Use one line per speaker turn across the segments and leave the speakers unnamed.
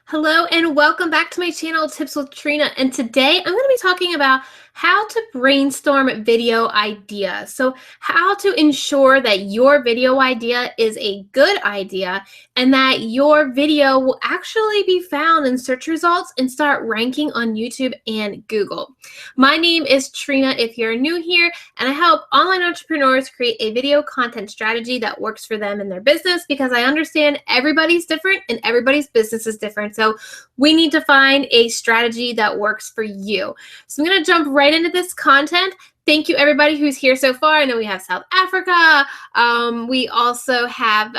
Hello and welcome back to my channel, Tips with Trina. And today I'm going to be talking about how to brainstorm video ideas. So how to ensure that your video idea is a good idea and that your video will actually be found in search results and start ranking on YouTube and Google. My name is Trina if you're new here, and I help online entrepreneurs create a video content strategy that works for them in their business because I understand everybody's different and everybody's business is different. So we need to find a strategy that works for you. So I'm going to jump right into this content. Thank you, everybody who's here so far. I know we have South Africa. We also have,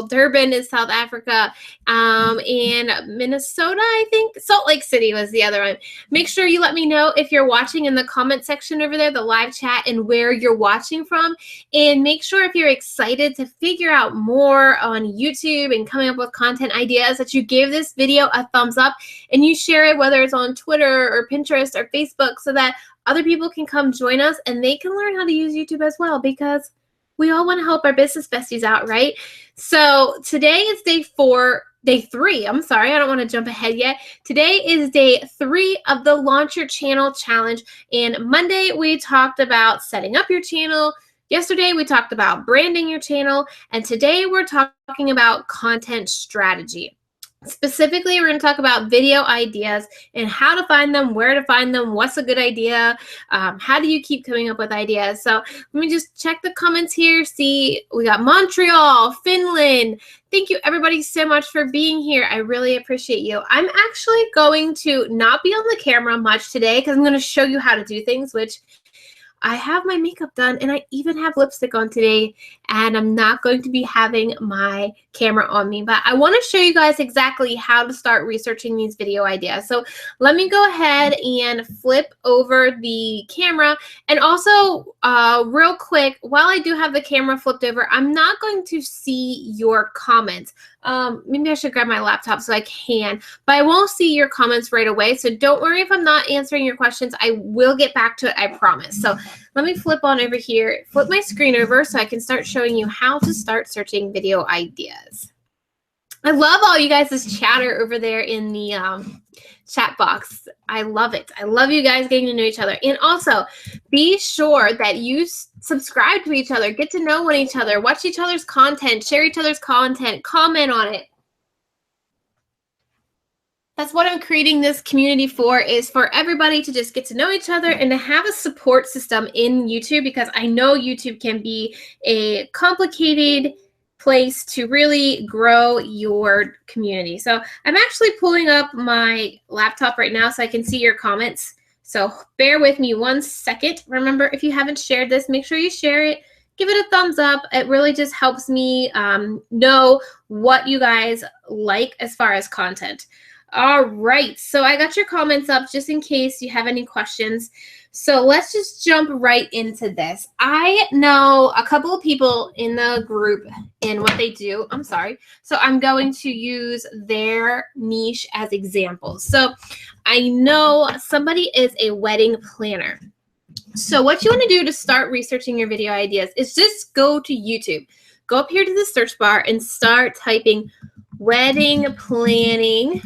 Durban is South Africa, and Minnesota, I think. Salt Lake City was the other one. Make sure you let me know if you're watching in the comment section over there, the live chat, and where you're watching from. And make sure if you're excited to figure out more on YouTube and coming up with content ideas that you give this video a thumbs up and you share it, whether it's on Twitter or Pinterest or Facebook, so that other people can come join us and they can learn how to use YouTube as well, because we all want to help our business besties out, right? So today is day 3. I'm sorry, I don't want to jump ahead yet. Today is day 3 of the Launch Your Channel Challenge. And Monday we talked about setting up your channel. Yesterday we talked about branding your channel. And today we're talking about content strategy. Specifically, we're going to talk about video ideas and how to find them, where to find them, what's a good idea, how do you keep coming up with ideas. So let me just check the comments here. See, we got Montreal, Finland. Thank you, everybody, so much for being here. I really appreciate you. I'm actually going to not be on the camera much today because I'm going to show you how to do things, which I have my makeup done and I even have lipstick on today, and I'm not going to be having my camera on me, but I want to show you guys exactly how to start researching these video ideas. So let me go ahead and flip over the camera. And also real quick, while I do have the camera flipped over, I'm not going to see your comments. Maybe I should grab my laptop so I can, but I won't see your comments right away. So don't worry if I'm not answering your questions. I will get back to it, I promise. So let me flip on over here, flip my screen over so I can start showing you how to start searching video ideas. I love all you guys' chatter over there in the chat box. I love it. I love you guys getting to know each other. And also, be sure that you subscribe to each other, get to know each other, watch each other's content, share each other's content, comment on it. That's what I'm creating this community for, is for everybody to just get to know each other and to have a support system in YouTube, because I know YouTube can be a complicated place to really grow your community. So I'm actually pulling up my laptop right now so I can see your comments. So bear with me 1 second. Remember, if you haven't shared this, make sure you share it. Give it a thumbs up. It really just helps me know what you guys like as far as content. All right, so I got your comments up just in case you have any questions. So let's just jump right into this. I know a couple of people in the group and what they do. I'm sorry. So I'm going to use their niche as examples. So I know somebody is a wedding planner. So what you want to do to start researching your video ideas is just go to YouTube. Go up here to the search bar and start typing wedding planning.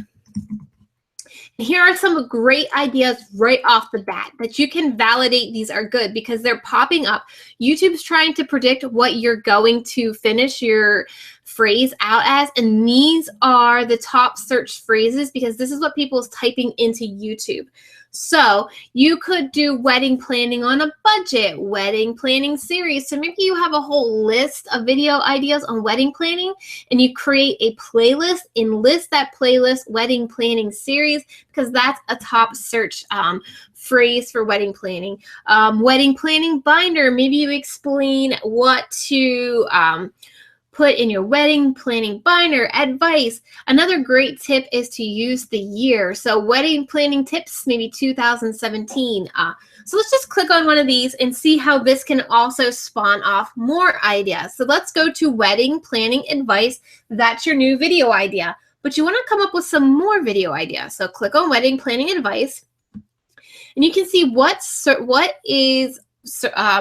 Here are some great ideas right off the bat that you can validate these are good because they're popping up. YouTube's trying to predict what you're going to finish your phrase out as, and these are the top search phrases because this is what people's typing into YouTube. So you could do wedding planning on a budget, wedding planning series. So maybe you have a whole list of video ideas on wedding planning and you create a playlist and list that playlist wedding planning series, because that's a top search phrase for wedding planning. Wedding planning binder, maybe you explain what to put in your wedding planning binder. Advice. Another great tip is to use the year. So wedding planning tips, maybe 2017. So let's just click on one of these and see how this can also spawn off more ideas. So let's go to wedding planning advice. That's your new video idea. But you want to come up with some more video ideas. So click on wedding planning advice. And you can see what is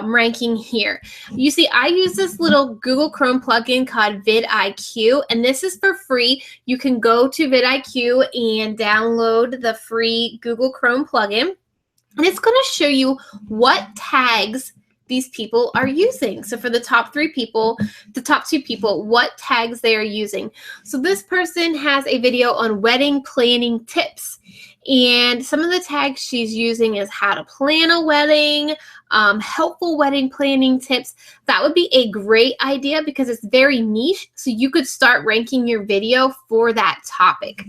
ranking here. You see, I use this little Google Chrome plugin called vidIQ, and this is for free. You can go to vidIQ and download the free Google Chrome plugin, and it's going to show you what tags these people are using. So for the top 3 people, the top 2 people, what tags they are using. So this person has a video on wedding planning tips. And some of the tags she's using is how to plan a wedding, helpful wedding planning tips. That would be a great idea because it's very niche. So you could start ranking your video for that topic.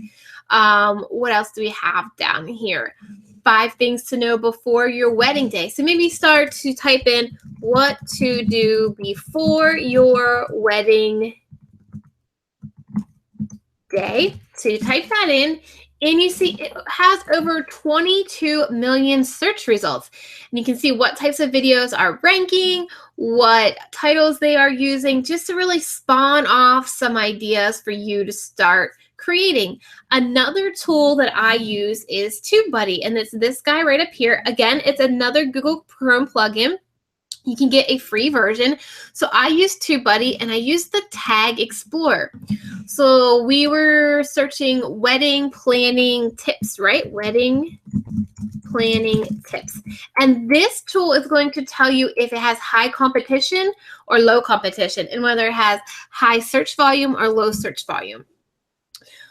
What else do we have down here? 5 things to know before your wedding day. So maybe start to type in what to do before your wedding day. So you type that in. And you see it has over 22 million search results. And you can see what types of videos are ranking, what titles they are using, just to really spawn off some ideas for you to start creating. Another tool that I use is TubeBuddy, and it's this guy right up here. Again, it's another Google Chrome plugin. You can get a free version. So I use TubeBuddy and I use the Tag Explorer. So we were searching wedding planning tips, right? Wedding planning tips. And this tool is going to tell you if it has high competition or low competition, and whether it has high search volume or low search volume.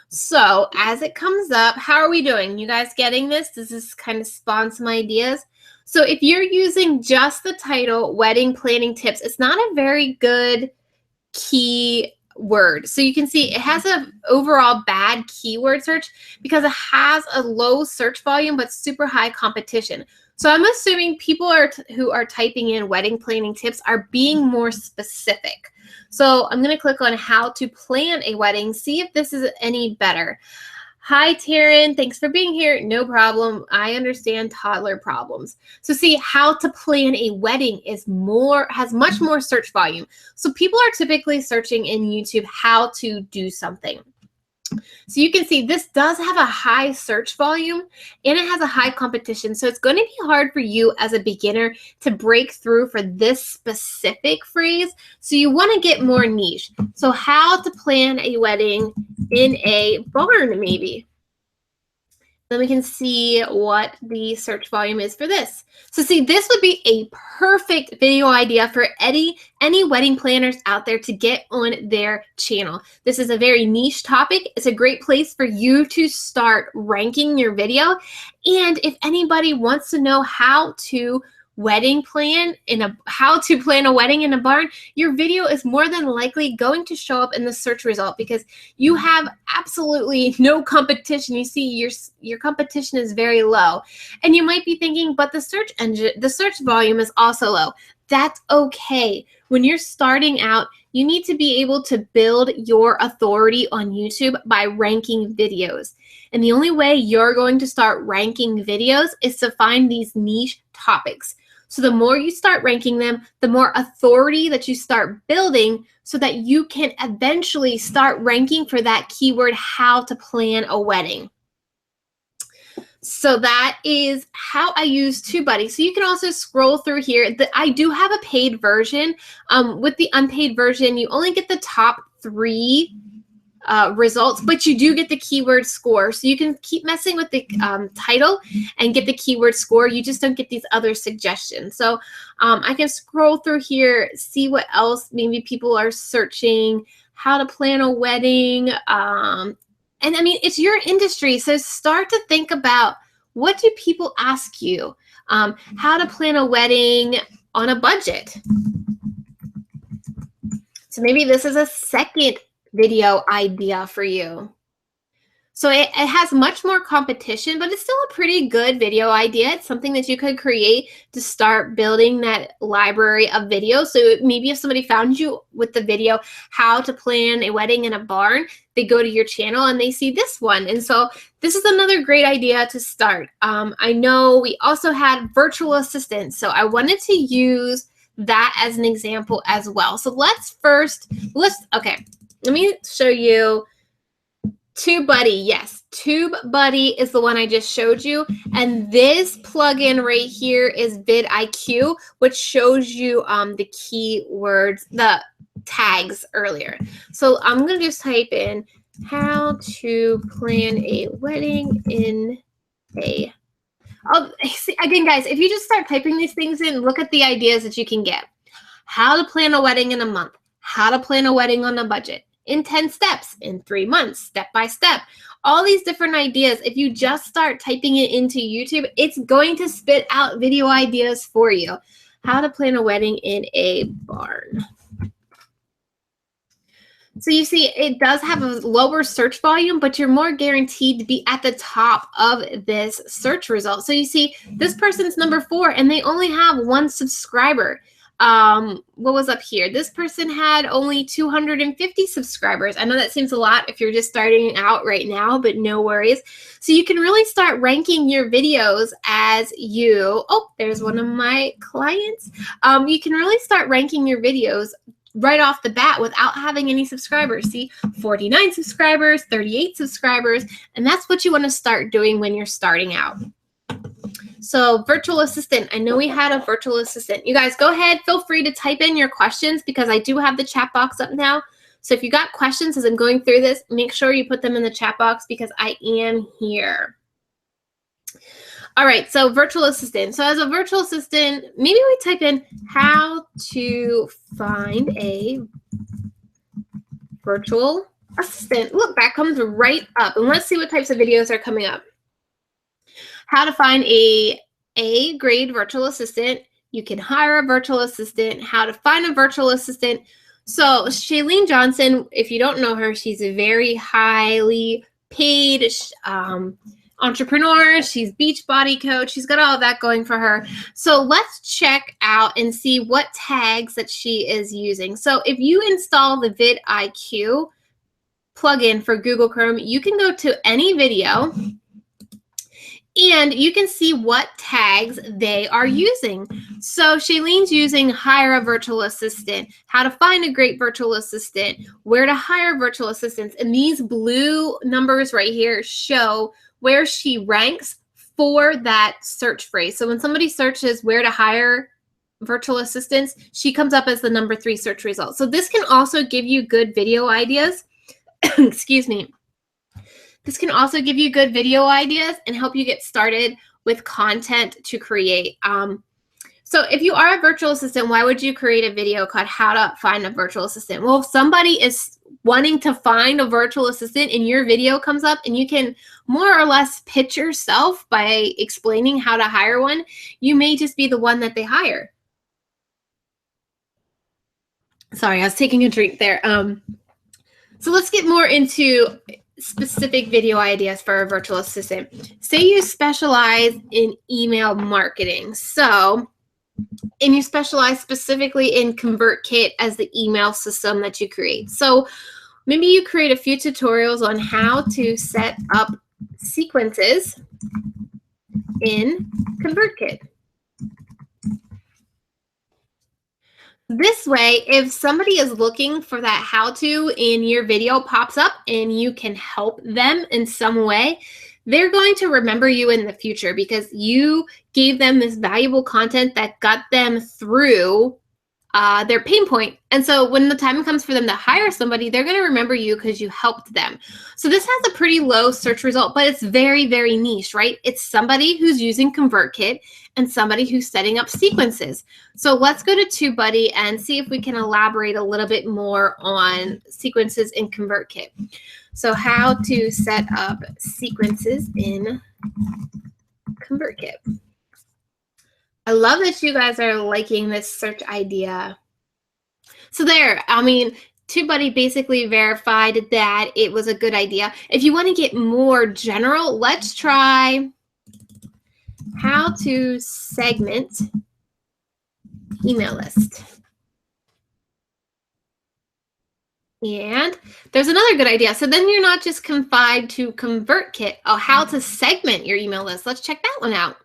So as it comes up, how are we doing? You guys getting this? Does this kind of spawn some ideas? So if you're using just the title, wedding planning tips, it's not a very good keyword. So you can see it has an overall bad keyword search because it has a low search volume but super high competition. So I'm assuming people who are typing in wedding planning tips are being more specific. So I'm going to click on how to plan a wedding, see if this is any better. Hi, Taryn. Thanks for being here. No problem. I understand toddler problems. So see, how to plan a wedding has much more search volume. So people are typically searching in YouTube how to do something. So you can see this does have a high search volume and it has a high competition. So it's going to be hard for you as a beginner to break through for this specific phrase. So you want to get more niche. So how to plan a wedding in a barn, maybe. Then we can see what the search volume is for this. So see, this would be a perfect video idea for any wedding planners out there to get on their channel. This is a very niche topic. It's a great place for you to start ranking your video. And if anybody wants to know how to how to plan a wedding in a barn, your video is more than likely going to show up in the search result because you have absolutely no competition. You see your competition is very low. And you might be thinking, but the search volume is also low. That's okay. When you're starting out, you need to be able to build your authority on YouTube by ranking videos. And the only way you're going to start ranking videos is to find these niche topics. So the more you start ranking them, the more authority that you start building so that you can eventually start ranking for that keyword, how to plan a wedding. So that is how I use TubeBuddy. So you can also scroll through here. I do have a paid version. With the unpaid version, you only get the top 3 results, but you do get the keyword score. So you can keep messing with the title and get the keyword score. You just don't get these other suggestions. So I can scroll through here, see what else maybe people are searching, how to plan a wedding. And I mean, it's your industry. So start to think about, what do people ask you? How to plan a wedding on a budget. So maybe this is a second video idea for you. So it has much more competition, but it's still a pretty good video idea. It's something that you could create to start building that library of videos. So maybe if somebody found you with the video, how to plan a wedding in a barn, they go to your channel and they see this one. And so this is another great idea to start. I know we also had virtual assistants. So I wanted to use that as an example as well. So let me show you TubeBuddy, yes. TubeBuddy is the one I just showed you. And this plugin right here is vidIQ, which shows you the keywords, the tags earlier. So I'm going to just type in how to plan a wedding in a... Oh, see, again, guys, if you just start typing these things in, look at the ideas that you can get. How to plan a wedding in a month. How to plan a wedding on a budget. In 10 steps, in 3 months, step by step. All these different ideas, if you just start typing it into YouTube, it's going to spit out video ideas for you. How to plan a wedding in a barn. So you see, it does have a lower search volume, but you're more guaranteed to be at the top of this search result. So you see, this person's number 4, and they only have 1 subscriber. What was up here? This person had only 250 subscribers. I know that seems a lot if you're just starting out right now, but no worries. So you can really start ranking your videos as you, oh, there's one of my clients. You can really start ranking your videos right off the bat without having any subscribers. See, 49 subscribers, 38 subscribers, and that's what you want to start doing when you're starting out. So virtual assistant, I know we had a virtual assistant. You guys go ahead, feel free to type in your questions because I do have the chat box up now. So if you got questions as I'm going through this, make sure you put them in the chat box because I am here. All right, so virtual assistant. So as a virtual assistant, maybe we type in how to find a virtual assistant. Look, that comes right up. And let's see what types of videos are coming up. How to find a A-grade virtual assistant. You can hire a virtual assistant. How to find a virtual assistant. So Shailene Johnson, if you don't know her, she's a very highly paid entrepreneur. She's Beachbody coach. She's got all of that going for her. So let's check out and see what tags that she is using. So if you install the vidIQ plugin for Google Chrome, you can go to any video and you can see what tags they are using. So Shailene's using hire a virtual assistant, how to find a great virtual assistant, where to hire virtual assistants. And these blue numbers right here show where she ranks for that search phrase. So when somebody searches where to hire virtual assistants, she comes up as the number 3 search result. So this can also give you good video ideas. Excuse me. This can also give you good video ideas and help you get started with content to create. So if you are a virtual assistant, why would you create a video called How to Find a Virtual Assistant? Well, if somebody is wanting to find a virtual assistant and your video comes up and you can more or less pitch yourself by explaining how to hire one, you may just be the one that they hire. Sorry, I was taking a drink there. So let's get more into specific video ideas for a virtual assistant. Say you specialize in email marketing. And you specialize specifically in ConvertKit as the email system that you create. So maybe you create a few tutorials on how to set up sequences in ConvertKit. This way, if somebody is looking for that how-to and your video pops up and you can help them in some way, they're going to remember you in the future because you gave them this valuable content that got them through their pain point. And so when the time comes for them to hire somebody, they're going to remember you because you helped them. So this has a pretty low search result, but it's very, very niche, right? It's somebody who's using ConvertKit and somebody who's setting up sequences. So let's go to TubeBuddy and see if we can elaborate a little bit more on sequences in ConvertKit. So how to set up sequences in ConvertKit. I love that you guys are liking this search idea. So there, I mean, TubeBuddy basically verified that it was a good idea. If you want to get more general, let's try how to segment email list. And there's another good idea. So then you're not just confined to ConvertKit. Oh, how to segment your email list. Let's check that one out.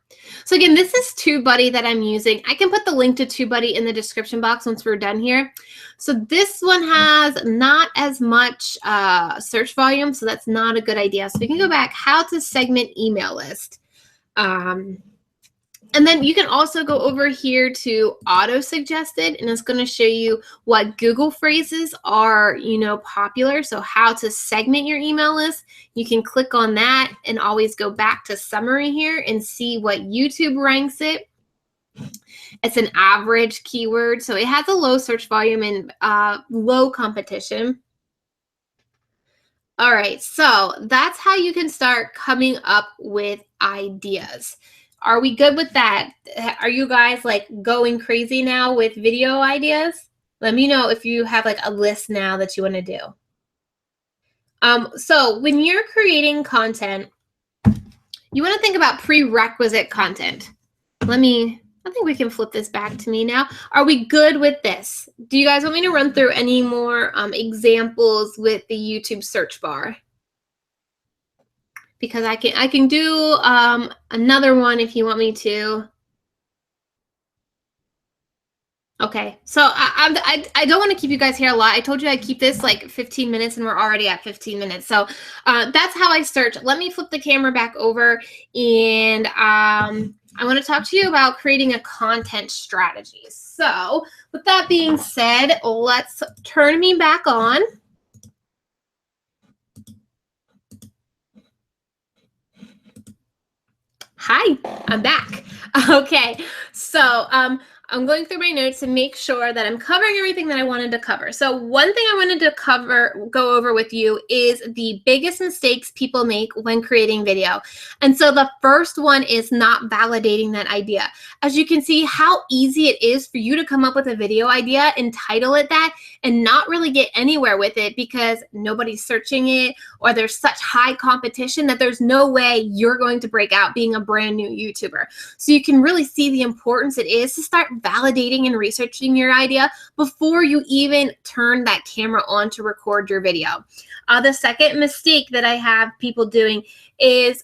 So again, this is TubeBuddy that I'm using. I can put the link to TubeBuddy in the description box once we're done here. So this one has not as much search volume, so that's not a good idea. So we can go back, how to segment email list. And then you can also go over here to auto suggested, and it's going to show you what Google phrases are, popular. So how to segment your email list. You can click on that and always go back to summary here and see what YouTube ranks it. It's an average keyword, so it has a low search volume and low competition. All right, so that's how you can start coming up with ideas. Are we good with that? Are you guys like going crazy now with video ideas? Let me know if you have like a list now that you want to do. So when you're creating content, you want to think about prerequisite content. I think we can flip this back to me now. Are we good with this? Do you guys want me to run through any more examples with the YouTube search bar? Because I can do another one if you want me to. Okay, so I don't want to keep you guys here a lot. I told you I'd keep this like 15 minutes, and we're already at 15 minutes. So that's how I search. Let me flip the camera back over, and I want to talk to you about creating a content strategy. So with that being said, let's turn me back on. Hi, I'm back. Okay, so I'm going through my notes to make sure that I'm covering everything that I wanted to cover. So one thing I wanted to go over with you is the biggest mistakes people make when creating video. And so the first one is not validating that idea. As you can see how easy it is for you to come up with a video idea and title it that and not really get anywhere with it because nobody's searching it, or there's such high competition that there's no way you're going to break out being a brand new YouTuber. So you can really see the importance it is to start validating and researching your idea before you even turn that camera on to record your video. The second mistake that I have people doing is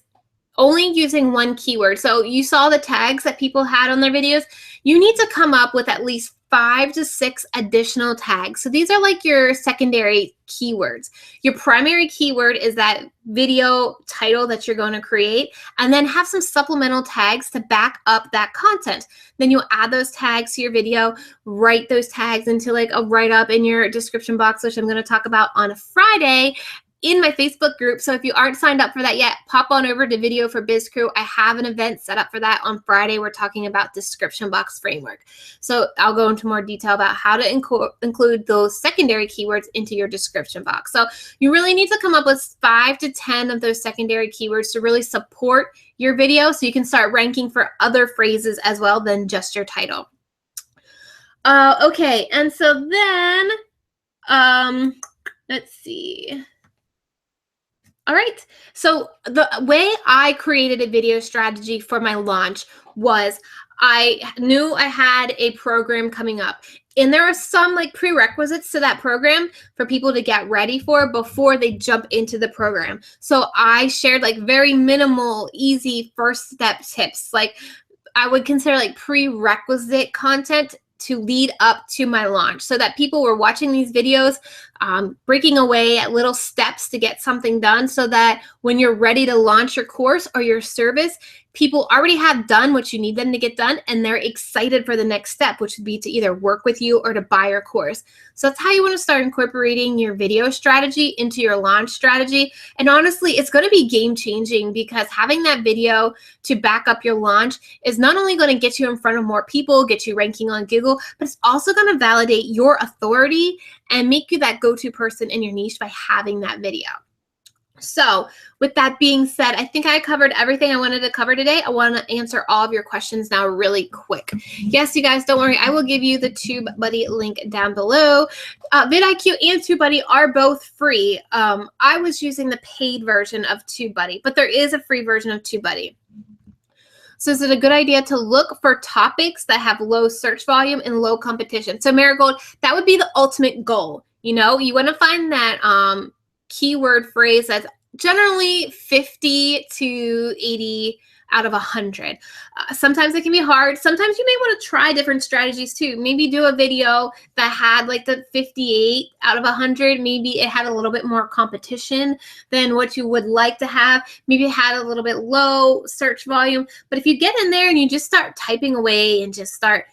only using one keyword. So you saw the tags that people had on their videos. You need to come up with at least 5 to 6 additional tags. So these are like your secondary keywords. Your primary keyword is that video title that you're going to create, and then have some supplemental tags to back up that content. Then you'll add those tags to your video, write those tags into like a write-up in your description box, which I'm going to talk about on Friday in my Facebook group. So if you aren't signed up for that yet, pop on over to Video for Biz Crew. I have an event set up for that on Friday. We're talking about description box framework. So I'll go into more detail about how to include those secondary keywords into your description box. So you really need to come up with 5 to 10 of those secondary keywords to really support your video, so you can start ranking for other phrases as well than just your title. Okay, and so then let's see. All right, so the way I created a video strategy for my launch was I knew I had a program coming up, and there are some like prerequisites to that program for people to get ready for before they jump into the program. So I shared like very minimal, easy first step tips. Like I would consider like prerequisite content to lead up to my launch, so that people were watching these videos, breaking away at little steps to get something done, so that when you're ready to launch your course or your service, people already have done what you need them to get done, and they're excited for the next step, which would be to either work with you or to buy your course. So that's how you want to start incorporating your video strategy into your launch strategy. And honestly, it's going to be game changing, because having that video to back up your launch is not only going to get you in front of more people, get you ranking on Google, but it's also going to validate your authority and make you that go-to person in your niche by having that video. So with that being said, I think I covered everything I wanted to cover today. I want to answer all of your questions now really quick. Yes, you guys, don't worry. I will give you the TubeBuddy link down below. vidIQ and TubeBuddy are both free. I was using the paid version of TubeBuddy, but there is a free version of TubeBuddy. So is it a good idea to look for topics that have low search volume and low competition? So Marigold, that would be the ultimate goal. You know, you want to find that keyword phrase that's generally 50 to 80 out of 100. Sometimes it can be hard. Sometimes you may want to try different strategies too. Maybe do a video that had like the 58 out of 100. Maybe it had a little bit more competition than what you would like to have. Maybe it had a little bit low search volume. But if you get in there and you just start typing away and just start,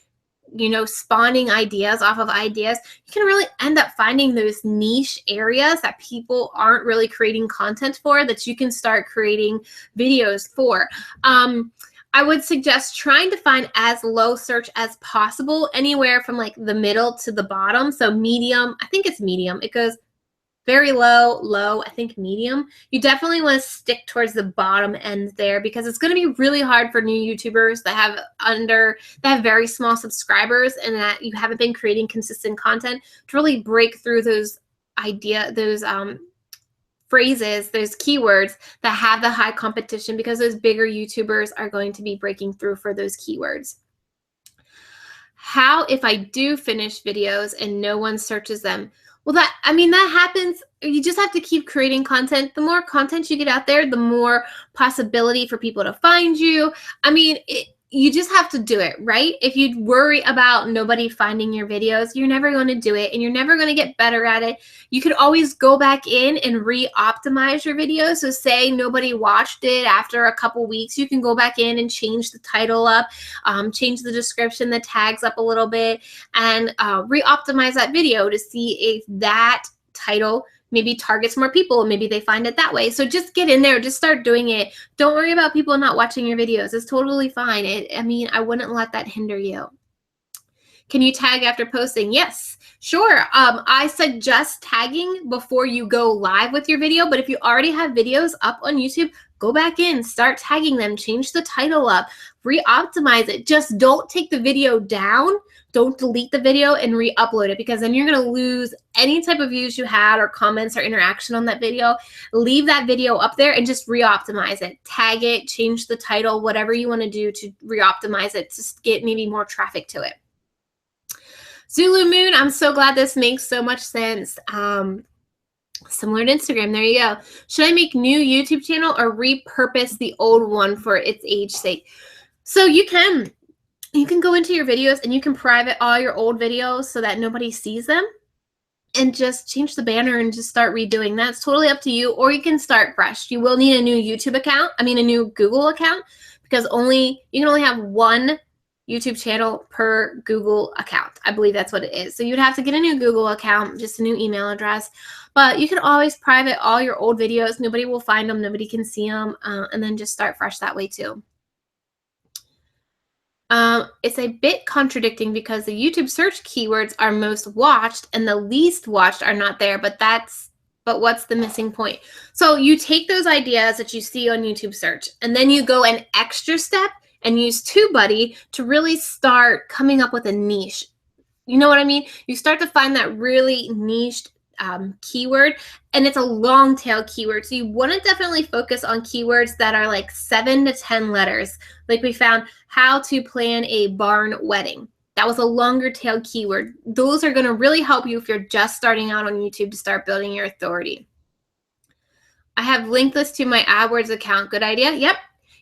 you know, spawning ideas off of ideas, you can really end up finding those niche areas that people aren't really creating content for, that you can start creating videos for. I would suggest trying to find as low search as possible, anywhere from like the middle to the bottom. So medium, I think it's medium. It goes very low, low, I think medium. You definitely want to stick towards the bottom end there, because it's going to be really hard for new YouTubers that have very small subscribers and that you haven't been creating consistent content to really break through those phrases, those keywords that have the high competition, because those bigger YouTubers are going to be breaking through for those keywords. How if I do finish videos and no one searches them? Well, that happens. You just have to keep creating content. The more content you get out there, the more possibility for people to find you. You just have to do it, right? If you worry about nobody finding your videos, you're never going to do it, and you're never going to get better at it. You could always go back in and re-optimize your videos. So say nobody watched it after a couple weeks, you can go back in and change the title up, change the description, the tags up a little bit, and re-optimize that video to see if that title maybe targets more people. Maybe they find it that way. So just get in there, just start doing it. Don't worry about people not watching your videos. It's totally fine. I wouldn't let that hinder you. Can you tag after posting? Yes, sure. I suggest tagging before you go live with your video, but if you already have videos up on YouTube, go back in, start tagging them, change the title up, re-optimize it. Just don't take the video down. Don't delete the video and re-upload it, because then you're going to lose any type of views you had or comments or interaction on that video. Leave that video up there and just re-optimize it. Tag it, change the title, whatever you want to do to re-optimize it, just get maybe more traffic to it. Zulu Moon, I'm so glad this makes so much sense. Similar to Instagram, there you go. Should I make new YouTube channel or repurpose the old one for its age sake? So you can go into your videos and you can private all your old videos so that nobody sees them, and just change the banner and just start redoing that. It's totally up to you, or you can start fresh. You will need a new YouTube account, a new Google account, because you can only have one YouTube channel per Google account. I believe that's what it is. So you'd have to get a new Google account, just a new email address. But you can always private all your old videos. Nobody will find them. Nobody can see them. And then just start fresh that way too. It's a bit contradicting because the YouTube search keywords are most watched and the least watched are not there. But what's the missing point? So you take those ideas that you see on YouTube search, and then you go an extra step and use TubeBuddy to really start coming up with a niche. You know what I mean? You start to find that really niched keyword, and it's a long tail keyword. So you want to definitely focus on keywords that are like 7 to 10 letters. Like we found how to plan a barn wedding. That was a longer tail keyword. Those are going to really help you if you're just starting out on YouTube to start building your authority. I have linked this to my AdWords account. Good idea. Yep.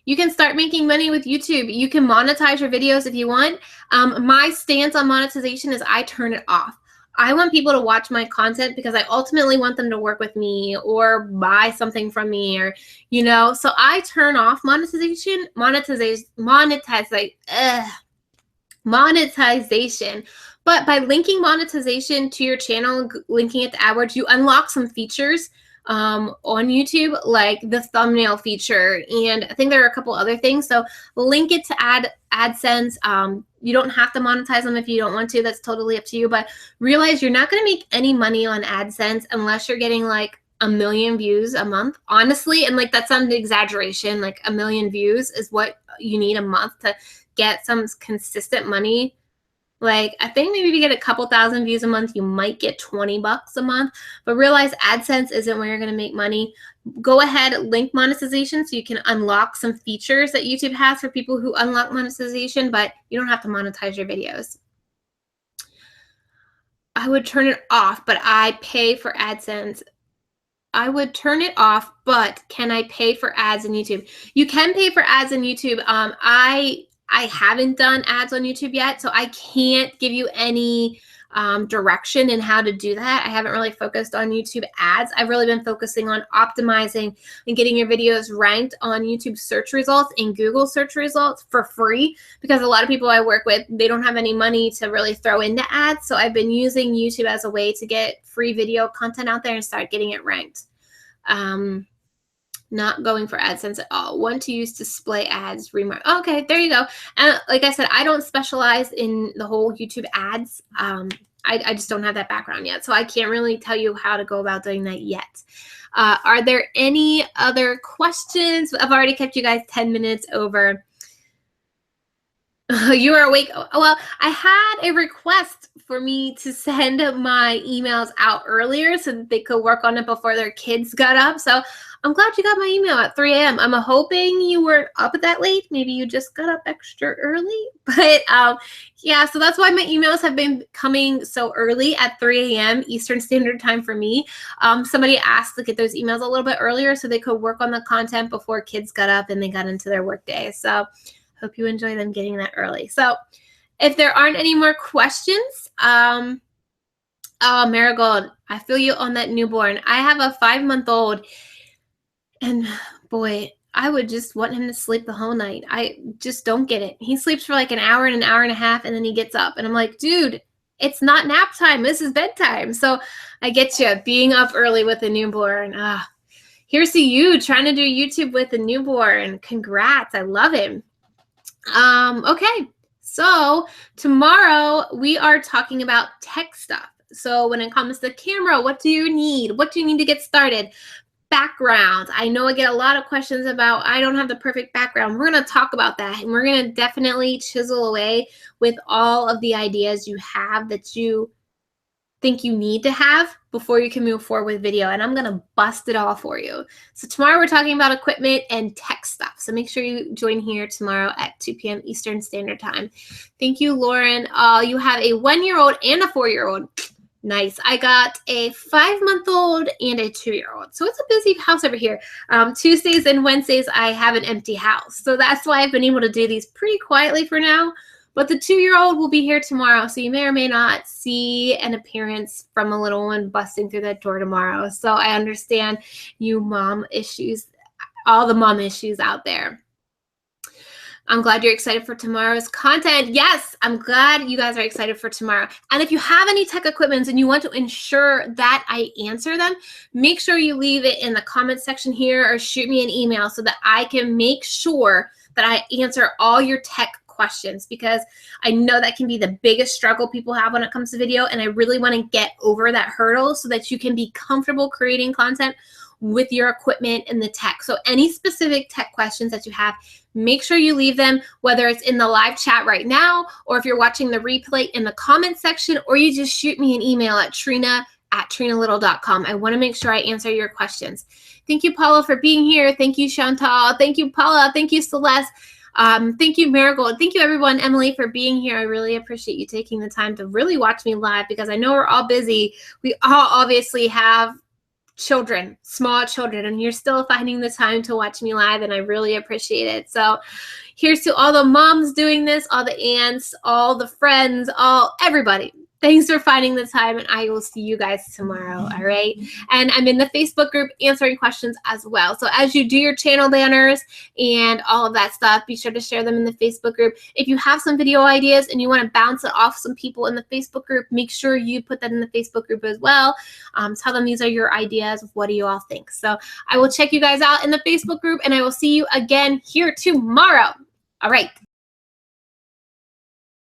You can start making money with YouTube. You can monetize your videos if you want. My stance on monetization is I turn it off. I want people to watch my content because I ultimately want them to work with me or buy something from me, or, so I turn off monetization. But by linking monetization to your channel, linking it to AdWords, you unlock some features on YouTube, like the thumbnail feature, and I think there are a couple other things. So link it to AdSense. You don't have to monetize them if you don't want to. That's totally up to you. But realize you're not going to make any money on AdSense unless you're getting like 1 million views a month, honestly. And like that's an exaggeration. Like 1 million views is what you need a month to get some consistent money. Like, I think maybe if you get a couple thousand views a month, you might get $20 a month. But realize AdSense isn't where you're going to make money. Go ahead, link monetization so you can unlock some features that YouTube has for people who unlock monetization, but you don't have to monetize your videos. I would turn it off, but I pay for AdSense. I would turn it off, but can I pay for ads in YouTube? You can pay for ads in YouTube. I haven't done ads on YouTube yet, so I can't give you any direction in how to do that. I haven't really focused on YouTube ads. I've really been focusing on optimizing and getting your videos ranked on YouTube search results and Google search results for free, because a lot of people I work with, they don't have any money to really throw into ads. So I've been using YouTube as a way to get free video content out there and start getting it ranked. Not going for AdSense at all. Want to use display ads, remark. Okay, there you go. And like I said, I don't specialize in the whole YouTube ads. I just don't have that background yet, so I can't really tell you how to go about doing that yet. Are there any other questions? I've already kept you guys 10 minutes over. You are awake. Well, I had a request for me to send my emails out earlier so that they could work on it before their kids got up. So I'm glad you got my email at 3 a.m. I'm hoping you weren't up that late. Maybe you just got up extra early. But yeah, so that's why my emails have been coming so early at 3 a.m. Eastern Standard Time for me. Somebody asked to get those emails a little bit earlier so they could work on the content before kids got up and they got into their workday. So hope you enjoy them getting that early. So if there aren't any more questions, oh, Marigold, I feel you on that newborn. I have a 5-month-old, and boy, I would just want him to sleep the whole night. I just don't get it. He sleeps for like an hour and a half, and then he gets up. And I'm like, dude, it's not nap time. This is bedtime. So I get you, being up early with a newborn. Here's to you trying to do YouTube with a newborn. Congrats. I love him. Okay, so tomorrow we are talking about tech stuff. So when it comes to camera, what do you need? What do you need to get started? Backgrounds. I know I get a lot of questions about, I don't have the perfect background. We're going to talk about that, and we're going to definitely chisel away with all of the ideas you have that you think you need to have before you can move forward with video, and I'm going to bust it all for you. So tomorrow we're talking about equipment and tech stuff. So make sure you join here tomorrow at 2 p.m. Eastern Standard Time. Thank you, Lauren. You have a 1-year-old and a 4-year-old. Nice. I got a 5-month-old and a 2-year-old. So it's a busy house over here. Tuesdays and Wednesdays, I have an empty house. So that's why I've been able to do these pretty quietly for now. But the 2-year-old will be here tomorrow, so you may or may not see an appearance from a little one busting through that door tomorrow. So I understand you mom issues, all the mom issues out there. I'm glad you're excited for tomorrow's content. Yes, I'm glad you guys are excited for tomorrow. And if you have any tech equipment and you want to ensure that I answer them, make sure you leave it in the comment section here or shoot me an email so that I can make sure that I answer all your tech questions, because I know that can be the biggest struggle people have when it comes to video, and I really want to get over that hurdle so that you can be comfortable creating content with your equipment and the tech. So any specific tech questions that you have, make sure you leave them, whether it's in the live chat right now, or if you're watching the replay, in the comment section, or you just shoot me an email at trena@trenalittle.com. I want to make sure I answer your questions. Thank you, Paula, for being here. Thank you, Chantal. Thank you, Paula. Thank you, Celeste. Thank you, Marigold. Thank you, everyone. Emily, for being here. I really appreciate you taking the time to really watch me live, because I know we're all busy. We all obviously have children, small children, and you're still finding the time to watch me live, and I really appreciate it. So here's to all the moms doing this, all the aunts, all the friends, everybody. Thanks for finding the time, and I will see you guys tomorrow, all right? And I'm in the Facebook group answering questions as well. So as you do your channel banners and all of that stuff, be sure to share them in the Facebook group. If you have some video ideas and you want to bounce it off some people in the Facebook group, make sure you put that in the Facebook group as well. Tell them these are your ideas. What do you all think? So I will check you guys out in the Facebook group, and I will see you again here tomorrow. All right.